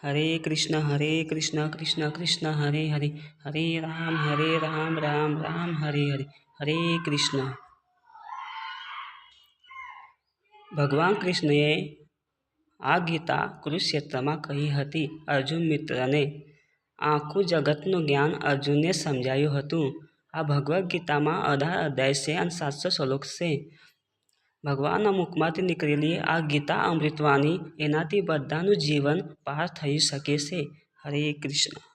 हरे कृष्ण कृष्ण कृष्ण हरे हरे, हरे राम राम राम हरे हरे, हरे कृष्ण। ભગવાન કૃષ્ણએ આ ગીતા કુરુક્ષેત્રમાં કહી હતી. અર્જુન મિત્રને આખું જગતનું જ્ઞાન અર્જુનને સમજાયું હતું. આ ભગવદ્ ગીતામાં 18 અધ્યાય છે અને 700 શ્લોક છે. ભગવાનના મુખમાંથી નીકળેલી આ ગીતા અમૃતવાણી, એનાથી બધાનું જીવન પાર થઈ શકે છે. હરે કૃષ્ણ.